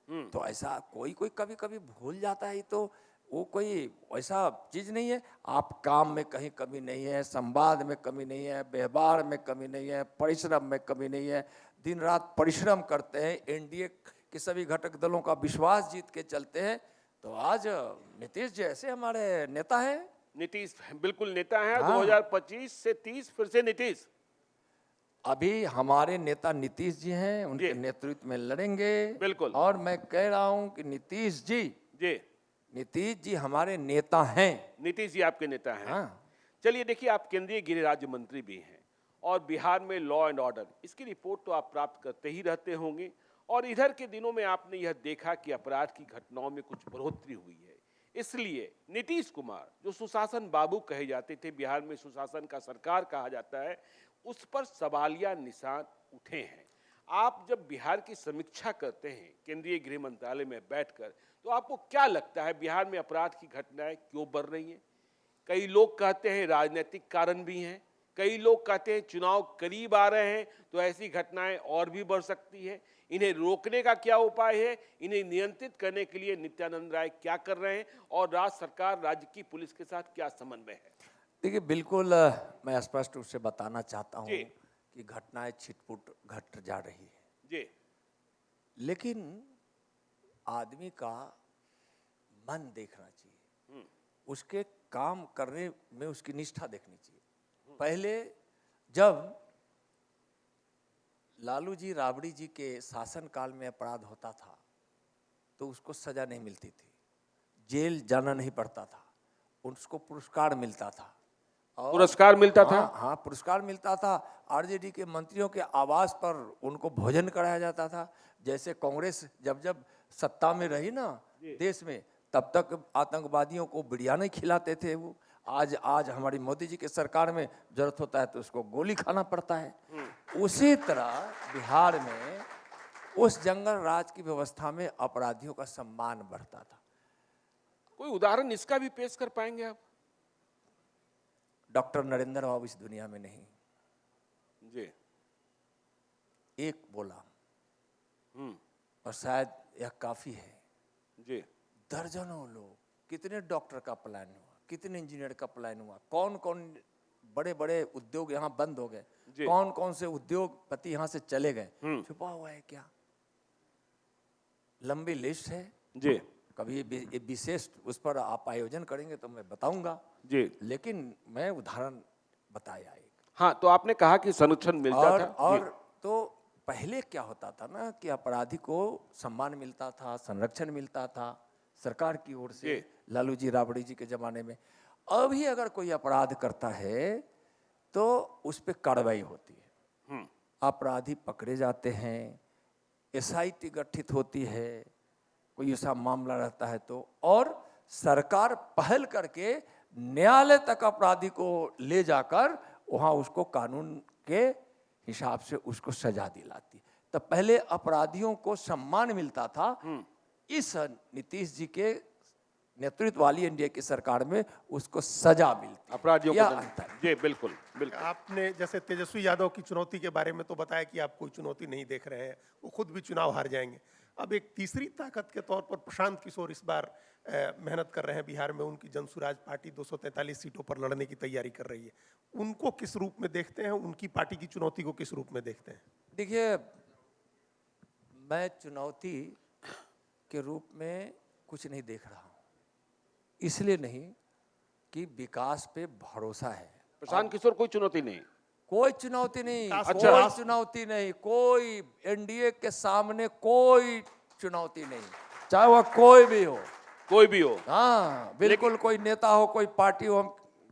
C: तो ऐसा कोई कभी कभी भूल जाता है, तो वो कोई ऐसा चीज नहीं है। आप काम में कहीं कमी नहीं है, संवाद में कमी नहीं है, व्यवहार में कमी नहीं है, परिश्रम में कमी नहीं है। दिन रात परिश्रम करते हैं, एनडीए के सभी घटक दलों का विश्वास जीत के चलते हैं। तो आज नीतीश जैसे हमारे नेता हैं।
B: नीतीश बिल्कुल नेता है।
C: हाँ।
B: 2025 से 30 फिर से नीतीश।
C: अभी हमारे नेता नीतीश जी हैं, उनके नेतृत्व में लड़ेंगे।
B: बिल्कुल।
C: और मैं कह रहा हूं कि नीतीश जी हमारे नेता हैं।
B: नीतीश जी आपके नेता हैं।
C: हाँ।
B: चलिए, देखिए, आप केंद्रीय गृह राज्य मंत्री भी हैं और बिहार में लॉ एंड ऑर्डर, इसकी रिपोर्ट तो आप प्राप्त करते ही रहते होंगे। और इधर के दिनों में आपने यह देखा कि अपराध की घटनाओं में कुछ बढ़ोतरी हुई है। इसलिए नीतीश कुमार, जो सुशासन बाबू कहे जाते थे, बिहार में सुशासन का सरकार कहा जाता है, उस पर सवालिया निशान उठे हैं। आप जब बिहार की समीक्षा करते हैं केंद्रीय गृह मंत्रालय में बैठकर, तो आपको क्या लगता है बिहार में अपराध की घटनाएं क्यों बढ़ रही हैं? कई लोग कहते हैं राजनीतिक कारण भी हैं, कई लोग कहते हैं चुनाव करीब आ रहे हैं तो ऐसी घटनाएं और भी बढ़ सकती है। इन्हें रोकने का क्या उपाय है? इन्हें नियंत्रित करने के लिए नित्यानंद राय क्या कर रहे हैं और राज्य सरकार, राज्य की पुलिस के साथ क्या समन्वय है?
C: देखिए, बिल्कुल मैं स्पष्ट रूप से बताना चाहता हूँ कि घटनाएं छिटपुट घट जा रही है
B: जी,
C: लेकिन आदमी का मन देखना चाहिए, उसके काम करने में उसकी निष्ठा देखनी चाहिए। पहले जब लालू जी, राबड़ी जी के शासन काल में अपराध होता था तो उसको सजा नहीं मिलती थी, जेल जाना नहीं पड़ता था, उसको पुरस्कार मिलता था। और
B: पुरस्कार मिलता था?
C: हाँ, पुरस्कार मिलता था। आरजेडी के मंत्रियों के आवास पर उनको भोजन कराया जाता था। जैसे कांग्रेस जब जब सत्ता में रही ना देश में, तब तक आतंकवादियों को बिरयानी खिलाते थे वो। आज हमारी मोदी जी के सरकार में जरूरत होता है तो उसको गोली खाना पड़ता है। उसी तरह बिहार में उस जंगल राज की व्यवस्था में अपराधियों का सम्मान बढ़ता था।
B: कोई उदाहरण इसका भी पेश कर पाएंगे आप?
C: डॉक्टर नरेंद्र बाबू इस दुनिया में नहीं,
B: जी,
C: एक बोला और शायद यह काफी है।
B: जी,
C: दर्जनों लोग, कितने डॉक्टर का प्लान हुआ, कितने इंजीनियर का प्लान हुआ, कौन कौन बड़े बड़े उद्योग यहाँ बंद हो गए, कौन कौन से उद्योगपति यहाँ से चले गए, छुपा हुआ है क्या? लंबी लिस्ट है
B: जी,
C: कभी विशेष उस पर आप आयोजन करेंगे तो मैं बताऊंगा
B: जी,
C: लेकिन मैं उदाहरण बताया एक।
B: हाँ, तो आपने कहा कि संरक्षण मिलता था
C: और तो पहले क्या होता था ना कि अपराधी को सम्मान मिलता था, संरक्षण मिलता था सरकार की ओर से, लालू जी, राबड़ी जी के जमाने में। अभी अगर कोई अपराध करता है तो उस पर कार्रवाई होती है, अपराधी पकड़े जाते हैं, एसआईटी गठित होती है, कोई ऐसा मामला रहता है तो, और सरकार पहल करके न्यायालय तक अपराधी को ले जाकर वहां उसको कानून के हिसाब से उसको सजा दिलाती। तो पहले अपराधियों को सम्मान मिलता था, इस नीतीश जी के नेतृत्व वाली एनडीए की सरकार में उसको सजा मिलती,
B: अपराधियों
C: यह
B: को।
C: अंतर है।
B: जी, बिल्कुल बिल्कुल।
D: आपने जैसे तेजस्वी यादव की चुनौती के बारे में तो बताया कि आप कोई चुनौती नहीं देख रहे हैं, वो खुद भी चुनाव हार जाएंगे। अब एक तीसरी ताकत के तौर पर प्रशांत किशोर इस बार मेहनत कर रहे हैं बिहार में। उनकी जनसुराज पार्टी 243 सीटों पर लड़ने की तैयारी कर रही है। उनको किस रूप में देखते हैं? उनकी पार्टी की चुनौती को किस रूप में देखते हैं?
C: देखिए, मैं चुनौती के रूप में कुछ नहीं देख रहा हूँ, इसलिए नहीं कि विकास पे भरोसा है।
B: प्रशांत किशोर कोई चुनौती नहीं?
C: कोई चुनौती नहीं,
B: अच्छा।
C: कोई चुनौती नहीं, कोई एनडीए के सामने कोई चुनौती नहीं, चाहे वह कोई भी हो।
B: कोई भी हो?
C: हाँ, बिल्कुल, कोई नेता हो, कोई पार्टी हो,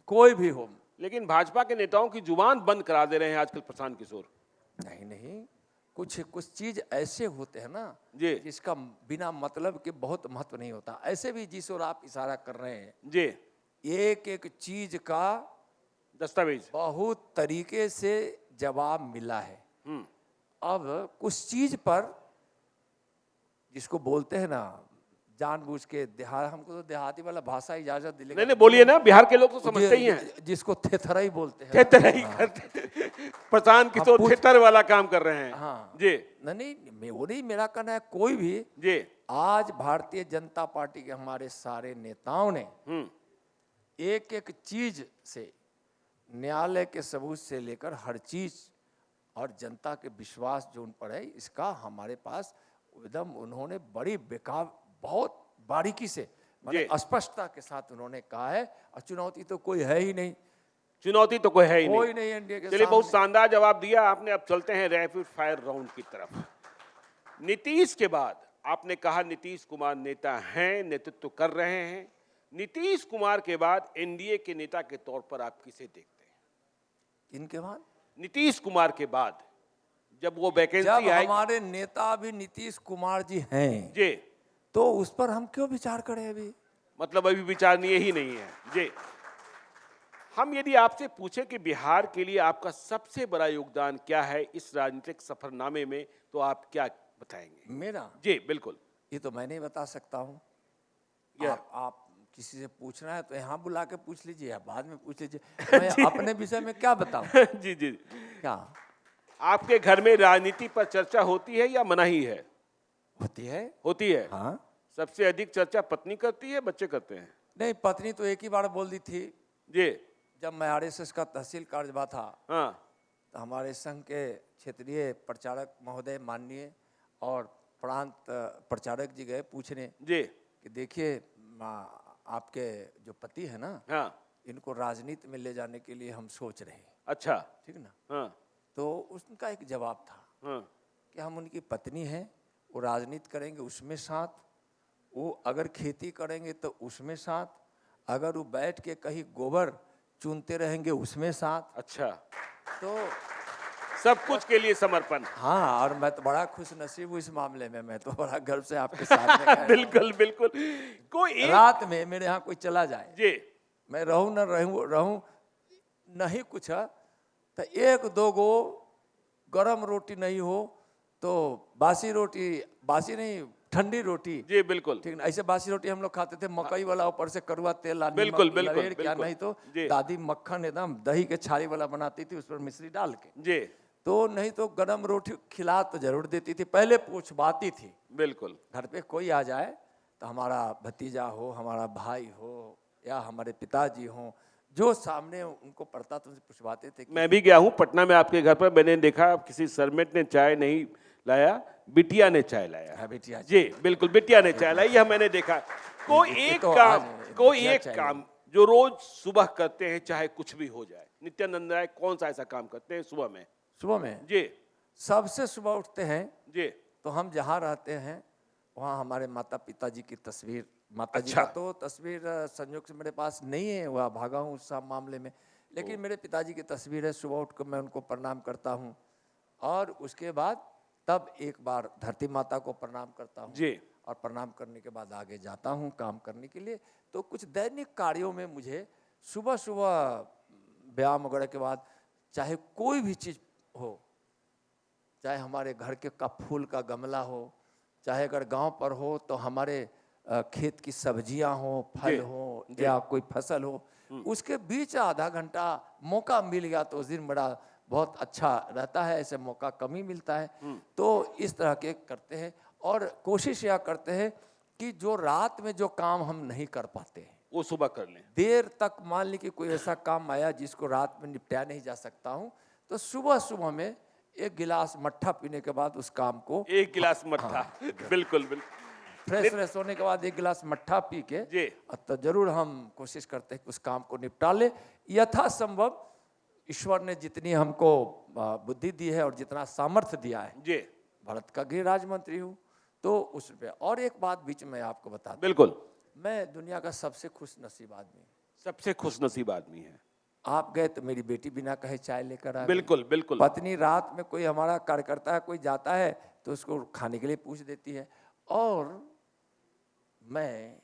C: कोई भी हो।
B: लेकिन भाजपा के नेताओं की जुबान बंद करा दे रहे हैं आजकल प्रशांत किशोर।
C: नहीं, कुछ चीज ऐसे होते हैं ना
B: जी,
C: जिसका बिना मतलब के बहुत महत्व नहीं होता। ऐसे भी जिस ओर आप इशारा कर रहे हैं
B: जी,
C: एक एक चीज का
B: दस्तावेज
C: बहुत तरीके से जवाब मिला है। अब कुछ चीज पर जिसको बोलते हैं ना जानबूझ के हमको तो देहाती वाला भाषा इजाजत दिलेगा।
B: नहीं, बोलिए ना, बिहार के लोग तो समझते ही हैं।
C: जिसको थेथरा ही बोलते हैं,
B: थेतर ही करते। प्रशांत किशोर थेतर वाला काम कर रहे हैं।
C: हाँ
B: जी,
C: नहीं, वो नहीं, मेरा कहना है कोई भी
B: जी,
C: आज भारतीय जनता पार्टी के हमारे सारे नेताओं ने एक एक चीज से, न्यायालय के सबूत से लेकर हर चीज, और जनता के विश्वास जो उन पर है, इसका हमारे पास एकदम उन्होंने बड़ी बेकार, बहुत बारीकी से, मतलब स्पष्टता के साथ उन्होंने कहा है। और चुनौती तो कोई है ही नहीं,
B: चुनौती तो कोई है ही
C: कोई नहीं एनडीए के
B: चलिए, बहुत
C: सामने।
B: शानदार जवाब दिया आपने। अब चलते हैं रैपिड फायर राउंड की तरफ। नीतीश के बाद आपने कहा नीतीश कुमार नेता हैं, नेतृत्व कर रहे हैं। नीतीश कुमार के बाद एनडीए के नेता के तौर पर आप किसे देखते हैं?
C: इनके बाद
B: नीतीश कुमार के बाद जब वो वैकेंसी
C: जब
B: आएगी,
C: हमारे नेता भी नीतीश कुमार जी हैं
B: जी,
C: तो उस पर हम क्यों विचार करें? अभी
B: मतलब अभी विचारणीय ही नहीं है। जी, हम यदि आपसे पूछें कि बिहार के लिए आपका सबसे बड़ा योगदान क्या है इस राजनीतिक सफरनामे में, तो आप क्या बताएंगे?
C: मेरा
B: जी बिल्कुल।
C: ये तो मैं नहीं बता सकता हूँ।
B: या
C: आप किसी से पूछना है तो यहाँ बुला के पूछ लीजिए या बाद में पूछ लीजिए। मैं अपने विषय में क्या बताऊँ?
B: जी जी,
C: क्या
B: आपके घर में राजनीति पर चर्चा होती है या मनाही है?
C: होती है?
B: होती है।
C: हाँ।
B: सबसे अधिक चर्चा पत्नी करती है, बच्चे करते हैं?
C: नहीं, पत्नी तो एक ही बार बोल दी थी
B: जी।
C: जब मैं आरएसएस का तहसील कार्यवाह था।
B: हाँ।
C: तो हमारे संघ के क्षेत्रीय प्रचारक महोदय माननीय और प्रांत प्रचारक जी गए पूछने
B: जी।
C: कि देखिए आपके जो पति है ना,
B: हाँ।
C: इनको राजनीति में ले जाने के लिए हम सोच रहे हैं।
B: अच्छा।
C: ठीक ना?
B: हाँ।
C: तो उनका एक जवाब था
B: हाँ।
C: कि हम उनकी पत्नी हैं, वो राजनीति करेंगे उसमें साथ, वो अगर खेती करेंगे तो उसमें साथ, अगर वो बैठ के कहीं गोबर चुनते रहेंगे उसमें साथ।
B: अच्छा,
C: तो
B: सब कुछ के लिए समर्पण।
C: हाँ, और मैं तो बड़ा खुश नसीब हूँ इस मामले में। मैं तो बड़ा गर्व से आपके सामने कह रहा हूँ।
B: बिल्कुल बिल्कुल। कोई एक
C: रात में मेरे यहाँ कोई चला जाए,
B: जी
C: मैं रहूँ न रहूँ नहीं कुछ है, तो एक दो गो गरम रोटी नहीं हो तो बासी रोटी, बासी नहीं ठंडी रोटी,
B: जी बिल्कुल।
C: ठीक ना? ऐसे बासी रोटी हम लोग खाते थे, मकई वाला ऊपर से कड़वा तेल
B: बिल्कुल, बिल्कुल,
C: लवेड़ क्या,
B: बिल्कुल।
C: नहीं तो
B: जी।
C: दादी मक्खन एकदम दही के छाली वाला बनाती थी, उस पर मिश्री डाल के।
B: जी
C: तो नहीं तो गरम रोटी खिला तो जरूर देती थी, पहले पूछवाती थी।
B: बिल्कुल।
C: घर पे कोई आ जाए तो हमारा भतीजा हो, हमारा भाई हो या हमारे पिताजी हो, जो सामने उनको पड़ता तो उनसे पूछवाते थे कि
B: मैं भी गया हूँ पटना में आपके घर पर, मैंने देखा किसी सरमेट ने चाय नहीं लाया, बिटिया ने चाय लाया।
C: हाँ, बिटिया
B: जी बिल्कुल, बिटिया ने चाय लाई, यह मैंने देखा। कोई
C: ये
B: एक
C: तो
B: काम,
C: आज
B: कोई
C: बिटिया
B: एक
C: चाय
B: काम जो रोज सुबह करते हैं चाहे कुछ भी हो जाए, नित्यानंद राय कौन सा ऐसा काम करते हैं सुबह में?
C: सुबह में
B: जी
C: सबसे सुबह उठते हैं
B: जी।
C: तो हम जहाँ रहते हैं वहाँ हमारे माता पिताजी की तस्वीर, माता जी
B: अच्छा।
C: का तो तस्वीर संयोग से मेरे पास नहीं है, वह भागा हूँ उस सब मामले में, लेकिन मेरे पिताजी की तस्वीर है। सुबह उठ कर मैं उनको प्रणाम करता हूँ और उसके बाद तब एक बार धरती माता को प्रणाम करता हूँ
B: जी।
C: और प्रणाम करने के बाद आगे जाता हूँ काम करने के लिए। तो कुछ दैनिक कार्यों में मुझे सुबह सुबह व्यायाम वगैरह के बाद चाहे कोई भी चीज़ हो, चाहे हमारे घर के का फूल का गमला हो, चाहे अगर गांव पर हो तो हमारे खेत की सब्जियां हो, फल हो या कोई फसल हो, उसके बीच आधा घंटा मौका मिल गया तो उस दिन बड़ा बहुत अच्छा रहता है। ऐसे मौका कम ही मिलता है, तो इस तरह के करते हैं और कोशिश यह करते हैं कि जो रात में जो काम हम नहीं कर पाते हैं
B: वो सुबह कर लें।
C: देर तक, मान ली कि कोई ऐसा काम आया जिसको रात में निपटाया नहीं जा सकता हूँ, तो सुबह सुबह में एक गिलास मट्ठा पीने के बाद उस काम को,
B: एक गिलास मट्ठा। बिल्कुल बिल्कुल।
C: फ्रेश होने के बाद एक गिलास मट्ठा पी के
B: जी।
C: तो जरूर हम कोशिश करते हैं कि उस काम को निपटा ले यथासंभव। ईश्वर ने जितनी हमको बुद्धि दी है और जितना सामर्थ्य दिया है,
B: जी
C: भारत का गृह राज्य मंत्री हूँ, तो उस पे। और एक बात बीच में आपको बता दूं,
B: बिल्कुल।
C: मैं दुनिया का सबसे खुश नसीब आदमी हूँ।
B: सबसे खुश नसीब आदमी है।
C: आप गए तो मेरी बेटी बिना कहे चाय लेकर आ गई।
B: बिल्कुल बिल्कुल।
C: पत्नी रात में कोई हमारा कार्यकर्ता है, कोई जाता है तो उसको खाने के लिए पूछ देती है। और मैं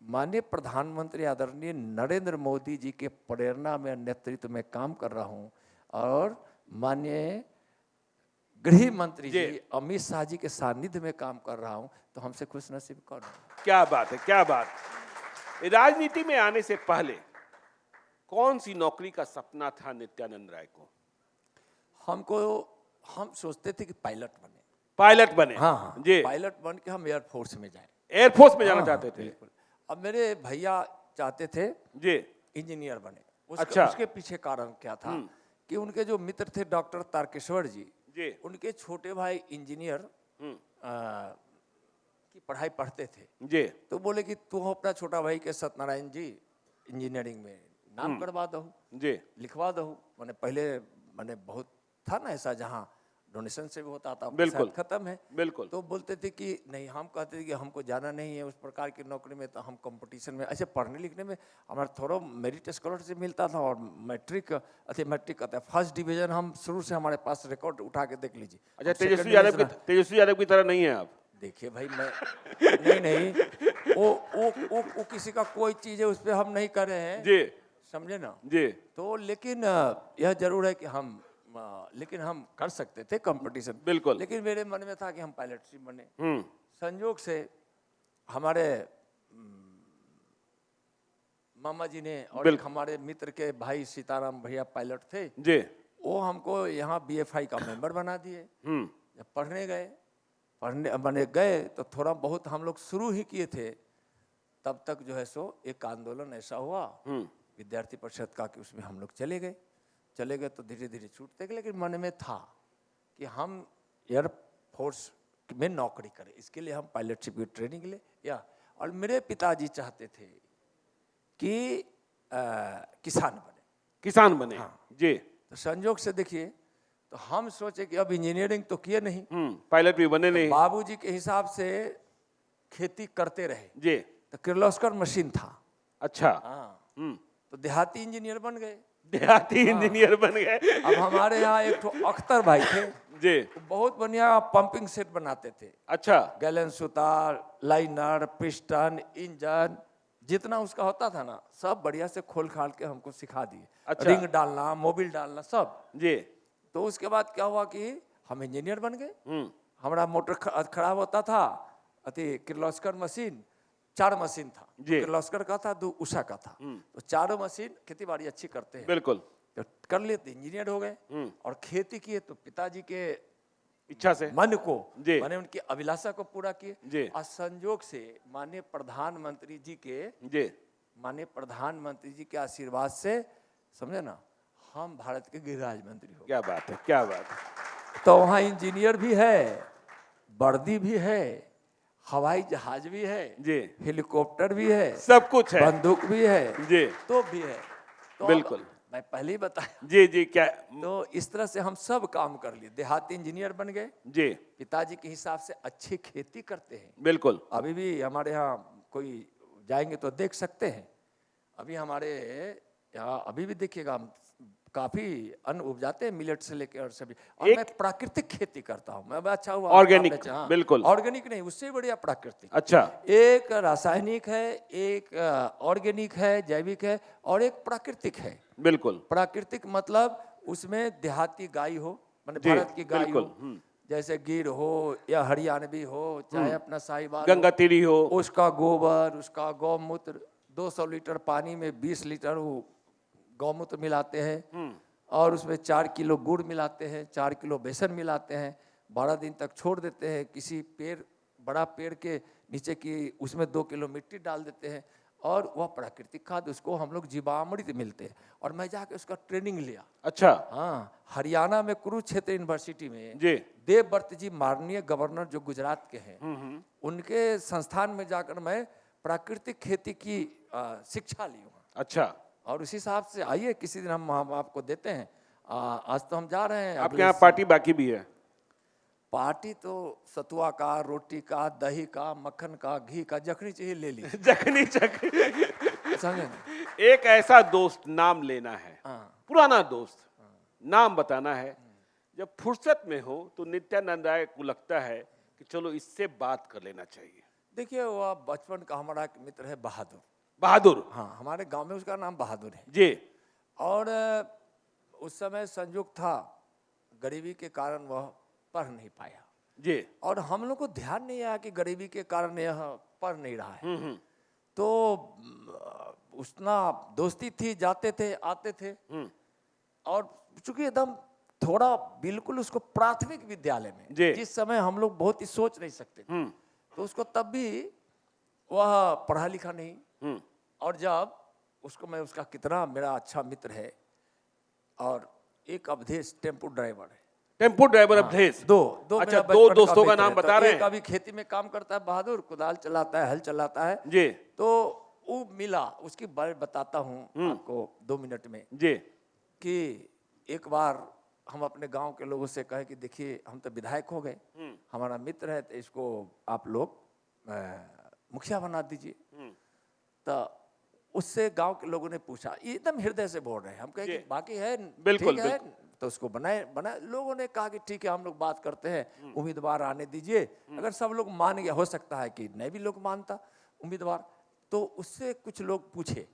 C: माननीय प्रधानमंत्री आदरणीय नरेंद्र मोदी जी के प्रेरणा में, नेतृत्व में काम कर रहा हूँ और माननीय गृह मंत्री जी अमित शाह जी के सानिध्य में काम कर रहा हूँ, तो हमसे खुश नसीब कौन है?
B: क्या बात है, क्या बात। राजनीति में आने से पहले कौन सी नौकरी का सपना था नित्यानंद राय को?
C: हम सोचते थे कि पायलट बने।
B: पायलट बने?
C: हाँ
B: जी।
C: पायलट बन के हम एयरफोर्स में जाए।
B: एयरफोर्स में जाना चाहते थे?
C: बिल्कुल। अब मेरे भैया चाहते थे
B: जी
C: इंजीनियर बने।
B: अच्छा।
C: उसके पीछे कारण क्या था कि उनके जो मित्र थे डॉक्टर तारकेश्वर जी, उनके छोटे भाई इंजीनियर की पढ़ाई पढ़ते थे।
B: जी।
C: तो बोले कि तू अपना छोटा भाई के सत्यनारायण जी इंजीनियरिंग में नाम करवा दो,
B: जी
C: लिखवा दो। मैंने पहले मैंने बहुत था ना ऐसा जहाँ डोनेशन से भी होता था,
B: बिल्कुल
C: खत्म है।
B: बिल्कुल।
C: तो बोलते थे कि नहीं, हम कहते थे कि हमको जाना नहीं है उस प्रकार की नौकरी में, तो हम कंपटीशन में ऐसे पढ़ने लिखने में हमारा थोड़ा मेरिट स्कॉलरशिप मिलता था और मैट्रिक फर्स्ट डिवीजन हम शुरू से, हमारे पास रिकॉर्ड उठा के देख लीजिए।
B: अच्छा, तेजस्वी यादव की तरह नहीं है आप?
C: देखिए भाई, मैं नहीं वो किसी का कोई चीज है उस पर हम नहीं कर रहे हैं
B: जी
C: समझे ना
B: जी
C: तो लेकिन यह जरूर है कि लेकिन हम कर सकते थे कंपटीशन
B: बिल्कुल।
C: लेकिन मेरे मन में था कि हम पायलट ही बने
B: हम्म
C: संयोग से हमारे मामा जी ने और एक हमारे मित्र के भाई सीताराम भैया पायलट थे
B: जी
C: वो हमको यहाँ बीएफआई का मेंबर बना दिए जब पढ़ने बने गए तो थोड़ा बहुत हम लोग शुरू ही किए थे तब तक जो है सो एक आंदोलन ऐसा हुआ विद्यार्थी परिषद का कि उसमें हम लोग चले गए तो धीरे धीरे छूटते गए लेकिन मन में था कि हम एयर फोर्स में नौकरी करें इसके लिए हम पायलटशिप की ट्रेनिंग ले या और मेरे पिताजी चाहते थे कि
B: किसान बने
C: हाँ।
B: जी
C: तो संयोग से देखिए तो हम सोचे कि अब इंजीनियरिंग तो किए नहीं
B: पायलट भी बने नहीं
C: बाबूजी के हिसाब से खेती करते रहे
B: जी
C: तो किर्लोस्कर मशीन था
B: अच्छा
C: हाँ तो देहाती इंजीनियर बन गए
B: देहाती इंजीनियर बन गए
C: अब हमारे यहाँ एक तो अख्तर भाई थे
B: जी
C: वो बहुत बढ़िया पंपिंग सेट बनाते थे
B: अच्छा
C: gallon Sutar liner piston engine जितना उसका होता था ना सब बढ़िया से खोल खाल के हमको सिखा दिए
B: अच्छा।
C: रिंग डालना मोबिल डालना सब
B: जी
C: तो उसके बाद क्या हुआ कि हम इंजीनियर बन गए हमारा मोटर खराब होता था अति किर्लोस्कर मशीन 4 मशीन था
B: जी।
C: किर्लोस्कर का था 2 उषा का था तो चारों मशीन खेती बाड़ी अच्छी करते हैं
B: बिल्कुल
C: तो कर लेते इंजीनियर हो गए और खेती किए तो पिताजी के
B: इच्छा से
C: मन को
B: जी।
C: माने उनकी अभिलाषा को पूरा
B: जी।
C: किए और संयोग से माननीय प्रधानमंत्री जी के
B: जी
C: माननीय प्रधानमंत्री जी के आशीर्वाद से समझे ना हम भारत के गृह राज्य मंत्री हो
B: क्या बात है क्या बात है
C: तो वहाँ इंजीनियर भी है वर्दी भी है हवाई जहाज भी है
B: जी
C: हेलीकॉप्टर भी है
B: सब कुछ है
C: बंदूक भी है
B: जी
C: तो भी है तो अब
B: बिल्कुल।
C: मैं पहले ही बताया
B: जी जी क्या
C: तो इस तरह से हम सब काम कर लिए देहाती इंजीनियर बन गए
B: जी
C: पिताजी के हिसाब से अच्छी खेती करते हैं
B: बिल्कुल
C: अभी भी हमारे यहाँ कोई जाएंगे तो देख सकते हैं अभी हमारे यहाँ अभी भी देखिएगा हम काफी अन्न उपजाते हैं मिलेट से लेकर और सभी और मैं प्राकृतिक खेती करता हूँ मैं अच्छा हुआ
B: ऑर्गेनिक
C: आपने चाहा।
B: बिल्कुल
C: ऑर्गेनिक नहीं उससे बढ़िया प्राकृतिक
B: अच्छा
C: एक रासायनिक है एक ऑर्गेनिक है जैविक है और एक प्राकृतिक है
B: बिल्कुल
C: प्राकृतिक मतलब उसमें देहाती गाय हो माने
B: जी,
C: भारत की गाय हो
B: बिल्कुल,
C: जैसे गिर हो या हरियाणवी हो चाहे अपना साहिवाल
B: गंगा तीरी हो
C: उसका गोबर उसका गौमूत्र 200 लीटर पानी में 20 लीटर वो गौमूत्र मिलाते हैं और उसमें 4 किलो गुड़ मिलाते हैं 4 किलो बेसन मिलाते हैं 12 दिन तक छोड़ देते हैं किसी बड़ा पेड़ के नीचे की उसमें 2 किलो मिट्टी डाल देते हैं और वह प्राकृतिक खाद उसको हम लोग जीवामृत मिलते हैं और मैं जाके उसका ट्रेनिंग लिया
B: अच्छा
C: हाँ हरियाणा में कुरुक्षेत्र यूनिवर्सिटी में
B: जी
C: देवव्रत जी माननीय गवर्नर जो गुजरात के हैं उनके संस्थान में जाकर मैं प्राकृतिक खेती की शिक्षा ली हूँ
B: अच्छा
C: और उसी हिसाब से आइए किसी दिन हम आपको देते हैं आज तो हम जा रहे हैं
B: आपके यहाँ पार्टी बाकी भी है
C: पार्टी तो सतुआ का रोटी का दही का मक्खन का घी का जखनी चाहिए ले ली
B: जखनी
C: समझे
B: एक ऐसा दोस्त नाम लेना है
C: हाँ।
B: पुराना दोस्त नाम बताना है जब फुर्सत में हो तो नित्यानंद राय को लगता है कि चलो इससे बात कर लेना चाहिए
C: देखिए वो बचपन का हमारा एक मित्र है बहादुर
B: बहादुर
C: हाँ हमारे गांव में उसका नाम बहादुर है
B: जी
C: और उस समय संयोग था गरीबी के कारण वह पढ़ नहीं पाया
B: जी
C: और हम लोग को ध्यान नहीं आया कि गरीबी के कारण यह पढ़ नहीं रहा है तो उसना दोस्ती थी जाते थे आते थे और चूंकि एकदम थोड़ा बिल्कुल उसको प्राथमिक विद्यालय में जिस समय हम लोग बहुत ही सोच नहीं सकते तो उसको तब भी वह पढ़ा लिखा नहीं और जब उसको मैं उसका कितना मेरा अच्छा मित्र है और एक अवधेश टेम्पो ड्राइवर है
B: टेम्पो ड्राइवर अवधेश
C: दो
B: अच्छा
C: मेरा
B: दो
C: बचपन का
B: दोस्तों का
C: मित्र
B: नाम
C: है।
B: बता
C: तो
B: रहे
C: एक
B: हैं
C: अभी खेती में काम करता है बहादुर कुदाल चलाता है हल चलाता है
B: जी
C: तो वो मिला उसकी बारे बताता हूँ आपको 2 मिनट में
B: जी
C: कि एक बार हम अपने गांव के लोगों से कहे कि देखिए हम तो विधायक हो गए हमारा मित्र है तो इसको आप लोग मुखिया बना दीजिए तो उससे गांव के लोगों ने पूछा एकदम हृदय से बोल रहे हैं हम कहे कि बाकी है
B: बिल्कुल,
C: ठीक है तो उसको बनाए लोगों ने कहा कि ठीक है हम लोग बात करते हैं उम्मीदवार आने दीजिए अगर सब लोग मान गया हो सकता है कि नहीं भी लोग मानता उम्मीदवार। तो उससे कुछ लोग पूछे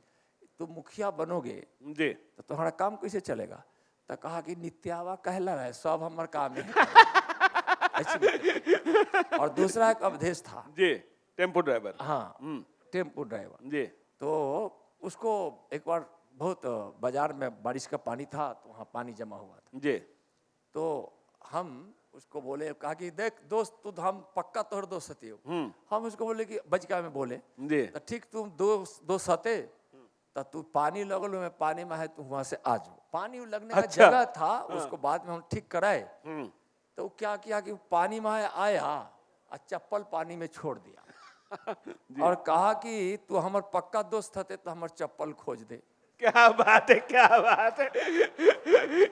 C: तो मुखिया बनोगे
B: जी
C: तो तुम्हारा काम कैसे चलेगा? तो कहा कि नित्यावा कहला है, सब हमार काम है। ऐसी बात। और दूसरा एक अवधेश था
B: जी, टेम्पो ड्राइवर।
C: हाँ, टेम्पो ड्राइवर।
B: जी
C: तो उसको एक बार बहुत बाजार में बारिश का पानी था तो वहाँ पानी जमा हुआ था।
B: जी
C: तो हम उसको बोले, कहा कि देख दोस्त तू हम पक्का तोहर दोस्त सती हो। हम उसको बोले कि बचका में बोले
B: जी
C: तो ठीक तुम दो सते तो तू पानी लगल में पानी में है तू वहां से आ जाओ। पानी लगने का
B: अच्छा।
C: जगह था उसको बाद में हम ठीक कराए। तो क्या किया कि पानी में आया और चप्पल पानी में छोड़ दिया और कहा कि तू हमार पक्का दोस्त हते तो हमार चप्पल खोज दे।
B: क्या बात है, क्या बात है,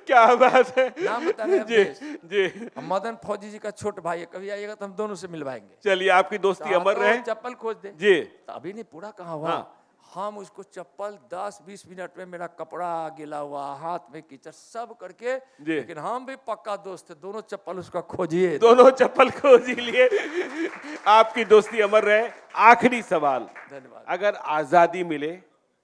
B: क्या बात है।
C: नाम बता रहे
B: जी जी
C: मदन फौजी जी का छोट भाई है, कभी आइएगा तो हम दोनों से मिलवाएंगे।
B: चलिए, आपकी दोस्ती अमर
C: तो
B: रहे।
C: चप्पल खोज दे।
B: जी
C: तो अभी नहीं पूरा कहा हुआ।
B: हाँ।
C: हम उसको चप्पल 10-20 मिनट में, मेरा कपड़ा गिला हुआ, हाथ में कीचड़ सब करके,
B: जी।
C: लेकिन हम भी पक्का दोस्त थे, दोनों चप्पल उसका खोजिए।
B: दोनों चप्पल खोज ही लिए। आपकी दोस्ती अमर रहे। आखिरी सवाल,
C: धन्यवाद।
B: अगर आजादी मिले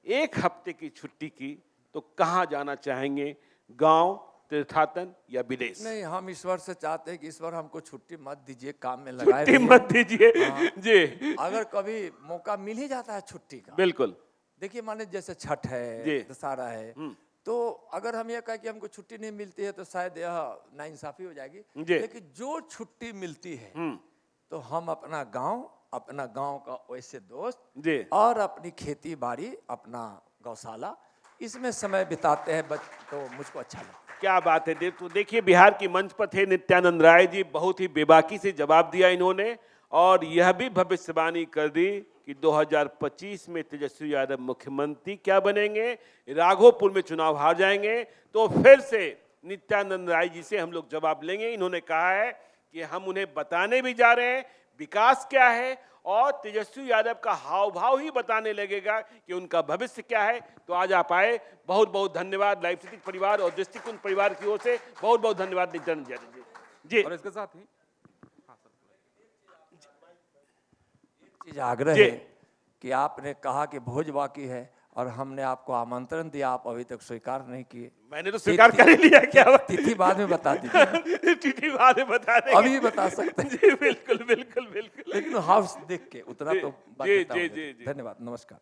B: 1 हफ्ते की छुट्टी की तो कहाँ जाना चाहेंगे? गांव, तीर्थाटन या विदेश?
C: नहीं, हम ईश्वर से चाहते हैं कि ईश्वर हमको छुट्टी मत दीजिए, काम में लगाए
B: छुट्टी
C: रहिए।
B: मत दीजिए। जी
C: अगर कभी मौका मिल ही जाता है छुट्टी का,
B: बिल्कुल।
C: देखिए माने जैसे छठ है,
B: जी।
C: दशहरा है, तो अगर हम ये कहें कि हमको छुट्टी नहीं मिलती है तो शायद यह नाइंसाफी हो जाएगी।
B: जी।
C: लेकिन जो छुट्टी मिलती है तो हम अपना गांव का वैसे दोस्त
B: जी
C: और अपनी खेती बाड़ी, अपना गौशाला, इसमें समय बिताते हैं तो मुझको अच्छा लगता है।
B: क्या बात है। तो देखिए, बिहार की मंच पर थे नित्यानंद राय जी। बहुत ही बेबाकी से जवाब दिया इन्होंने और यह भी भविष्यवाणी कर दी कि 2025 में तेजस्वी यादव मुख्यमंत्री क्या बनेंगे, राघोपुर में चुनाव हार जाएंगे तो फिर से नित्यानंद राय जी से हम लोग जवाब लेंगे। इन्होंने कहा है कि हम उन्हें बताने भी जा रहे हैं विकास क्या है और तेजस्वी यादव का हाव भाव ही बताने लगेगा कि उनका भविष्य क्या है। तो आज आप आए, बहुत बहुत धन्यवाद। लाइव सिटी परिवार और दृष्टिकोण परिवार की ओर से बहुत बहुत धन्यवाद नित्यानंद यादव जी। जी
A: और इसके साथ ही
C: चीज आग्रह
B: जी।
C: है कि आपने कहा कि भोज बाकी है और हमने आपको आमंत्रण दिया, आप अभी तक स्वीकार नहीं किए।
B: मैंने तो स्वीकार कर ही लिया। क्या बात?
C: तिथि बाद में बता दीजिए।
B: तिथि बाद में बता देंगे।
C: अभी बता सकते हैं।
B: जी बिल्कुल बिल्कुल बिल्कुल।
C: लेकिन हाउस देख के उतना
B: जी,
C: तो
B: जी,
C: बाध्यता
B: जी,
C: हो जाती है।
B: जी।
C: धन्यवाद, नमस्कार।